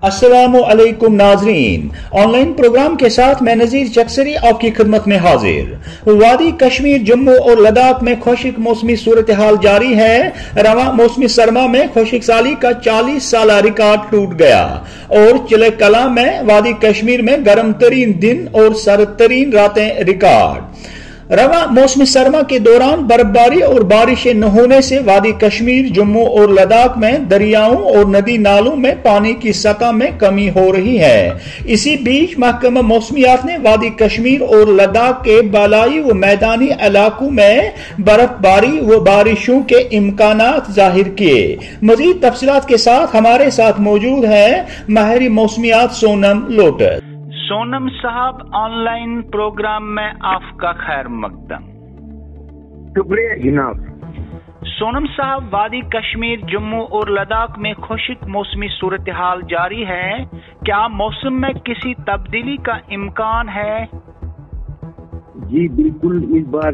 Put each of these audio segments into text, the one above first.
अस्सलामु अलैकुम नाजरीन, ऑनलाइन प्रोग्राम के साथ मैं नजीर चक्सरी आपकी खिदमत में हाजिर। वादी कश्मीर, जम्मू और लद्दाख में खुश्क मौसमी सूरत हाल जारी है। रवा मौसमी सरमा में खुश्क साली का 40 साला रिकॉर्ड टूट गया और चिले कला में वादी कश्मीर में गर्म तरीन दिन और सर्द तरीन रातें रिकॉर्ड। रवा मौसमी सरमा के दौरान बर्फबारी और बारिशें न होने से वादी कश्मीर, जम्मू और लद्दाख में दरियाओं और नदी नालों में पानी की सतह में कमी हो रही है। इसी बीच महकमा मौसमियात ने वादी कश्मीर और लद्दाख के बालाई व मैदानी इलाकों में बर्फबारी व बारिशों के इम्कानात जाहिर किए। मजीद तफसीलात के साथ हमारे साथ मौजूद है माहिर मौसमियात सोनम लोटस। सोनम साहब, ऑनलाइन प्रोग्राम में आपका खैर मकदम। शुक्रिया जनाब। सोनम साहब, वादी कश्मीर, जम्मू और लद्दाख में खुश्क मौसमी सूरत हाल जारी है। क्या मौसम में किसी तब्दीली का इम्कान है? जी बिल्कुल, इस बार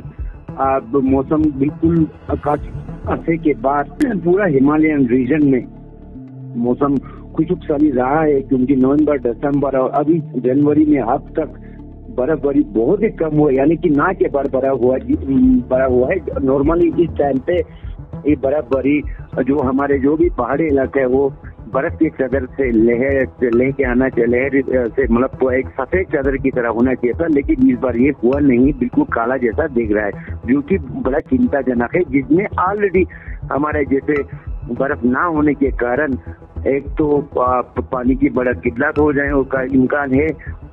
मौसम बिल्कुल अरसे के बाद पूरा हिमालयन रीजन में मौसम खुशक साली रहा है, क्योंकि नवंबर, दिसंबर और अभी जनवरी में अब तक बर्फबारी बहुत ही कम हुआ, यानी कि ना के बड़ा हुआ है। नॉर्मली इस टाइम पे ये बर्फबारी जो हमारे जो भी पहाड़ी इलाके है वो बर्फ की चादर से लेके आना चाहिए, लहर से मतलब तो एक सफेद चादर की तरह होना चाहिए था, लेकिन इस बार ये हुआ नहीं, बिल्कुल काला जैसा दिख रहा है, जो कि बड़ा चिंताजनक है। जिसमें ऑलरेडी हमारे जैसे बर्फ ना होने के कारण एक तो पानी की बड़ा किल्लत हो जाए का इम्कान है,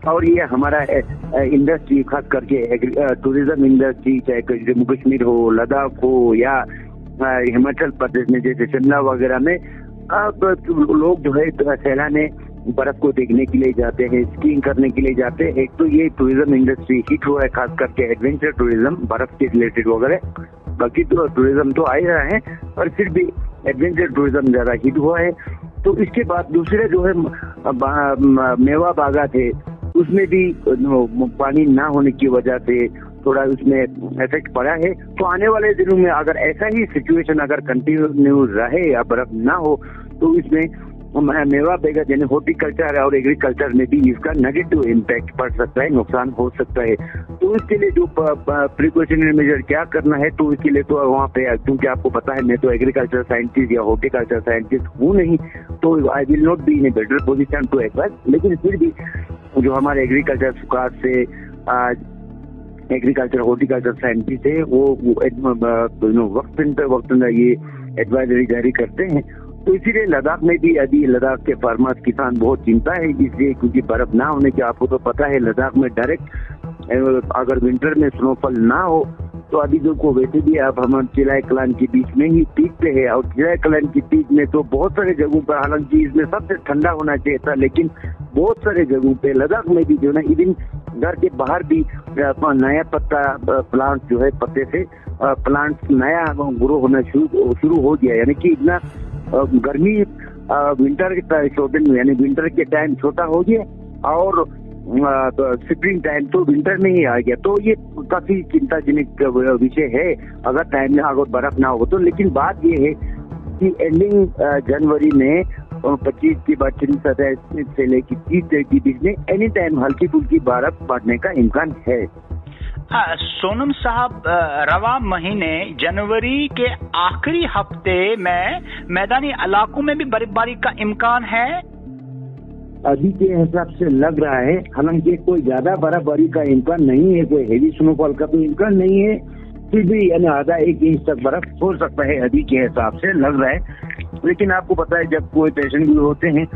और ये हमारा इंडस्ट्री खास करके टूरिज्म इंडस्ट्री, चाहे जम्मू कश्मीर हो, लद्दाख हो या हिमाचल प्रदेश में जैसे शिमला वगैरह में लोग जो है सैलानी बर्फ को देखने के लिए जाते हैं, स्कीइंग करने के लिए जाते हैं। एक तो ये टूरिज्म इंडस्ट्री हिट हुआ है, खास करके एडवेंचर टूरिज्म बर्फ के रिलेटेड वगैरह। बाकी तो टूरिज्म तो आ ही रहा है, पर फिर भी एडवेंचर टूरिज्म ज्यादा हिट हुआ है। तो इसके बाद दूसरे जो है मेवा बागा थे, उसमें भी पानी ना होने की वजह से थोड़ा उसमें इफेक्ट पड़ा है। तो आने वाले दिनों में अगर ऐसा ही सिचुएशन अगर कंटिन्यू रहे या बर्फ ना हो तो इसमें मेवा बेगा यानी हॉर्टिकल्चर और एग्रीकल्चर में भी इसका नेगेटिव इम्पैक्ट पड़ सकता है, नुकसान हो सकता है। तो इसके लिए जो प्रिकॉशनरी मेजर क्या करना है, तो इसके लिए तो वहाँ पे, क्योंकि आपको पता है मैं तो एग्रीकल्चर साइंटिस्ट या हॉर्टिकल्चर साइंटिस्ट हूँ नहीं, तो I will not be in a better position to advice, लेकिन फिर भी जो हमारे एग्रीकल्चर सुखार से एग्रीकल्चर हॉर्टिकल्चर साइंटिस्ट है वो वक्त ये एडवाइजरी जारी करते हैं। तो इसीलिए लद्दाख में भी अभी लद्दाख के फार्मर्स किसान बहुत चिंता है, इसलिए क्योंकि बर्फ ना होने के, आपको तो पता है लद्दाख में डायरेक्ट अगर विंटर में स्नोफॉल ना हो तो अभी देखो वैसे भी आप हम चिलाई कलान के बीच में ही पीक पे है, और चिलाई कलान की पीक में तो बहुत सारे जगहों पर, हालांकि इसमें सबसे ठंडा होना चाहिए था, लेकिन बहुत सारे जगहों पे लद्दाख में भी जो ना इवन घर के बाहर भी नया पत्ता प्लांट जो है पत्ते से प्लांट नया ग्रो होना शुरू हो गया, यानी कि इतना गर्मी विंटर के यानी विंटर के टाइम छोटा हो गया और स्प्रिंग टाइम तो विंटर में ही आ गया। तो ये काफी चिंताजनक विषय है अगर टाइम में अगर बर्फ ना हो तो। लेकिन बात ये है कि एंडिंग जनवरी में 25 की बाद 27 से लेकर 30 के बीच में एनी टाइम हल्की फुल्की बर्फ पड़ने का इम्कान है। सोनम साहब, रवा महीने जनवरी के आखिरी हफ्ते में मैदानी इलाकों में भी बर्फबारी का इम्कान है? अभी के हिसाब से लग रहा है, हालांकि कोई ज्यादा बर्फबारी का इम्कान नहीं है, कोई हेवी स्नोफॉल का भी इम्कान नहीं है, फिर भी यानी आधा 1 इंच तक बर्फ हो सकता है, अभी के हिसाब से लग रहा है। लेकिन आपको पता है जब कोई पेशेंट भी होते हैं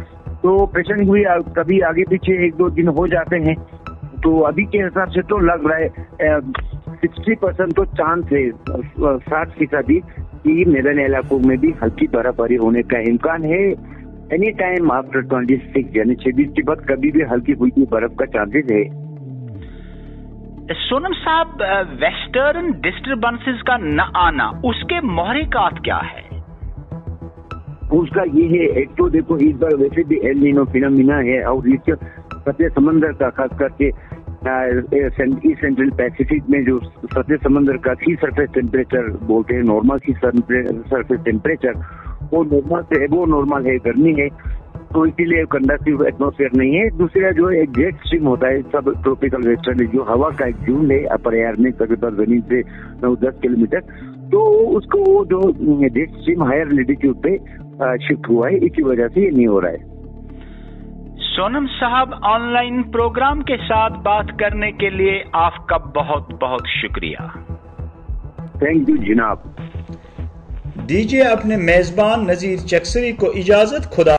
तो पेशेंट भी कभी आगे पीछे 1-2 दिन हो जाते हैं, तो अभी के हिसाब से तो लग रहा है 60% तो चांस है, 60% कि मैदानी इलाकों में भी हल्की बर्फबारी होने का इम्कान है। एनी टाइम आफ्टर 26 यानी 26 के बाद कभी भी हल्की फुल्की बर्फ का चांसेस है। सोनम साहब, वेस्टर्न डिस्टर्बेंसेस का न आना, उसके मोहरिकात क्या है? उसका ये है, एक तो देखो इस बार वैसे भी एल नीनो फिनोमिना है, और इसके सतह समंदर का खास करके ईस्ट सेंट्रल पैसिफिक में जो सतह समंदर का सी सरफेस टेम्परेचर बोलते हैं, नॉर्मल सी सरफेस टेम्परेचर, वो नॉर्मल है, गर्मी है। तो इसीलिए कंडक्टिव एटमॉस्फेयर नहीं है। दूसरा जो एक जेट स्ट्रीम होता है सब ट्रॉपिकल वेस्टर्न, जो हवा का एक झुंड है अपर एयर में तकरीबन जमीन से 9-10 किलोमीटर, तो उसको वो जो जेट स्ट्रीम हायर एल्टीट्यूड पे शिफ्ट हुआ है, इसी वजह से ये नहीं हो रहा है। सोनम साहब, ऑनलाइन प्रोग्राम के साथ बात करने के लिए आपका बहुत बहुत शुक्रिया। थैंक यू जनाब। दीजिए अपने मेजबान नजीर चक्सरी को इजाजत। खुदा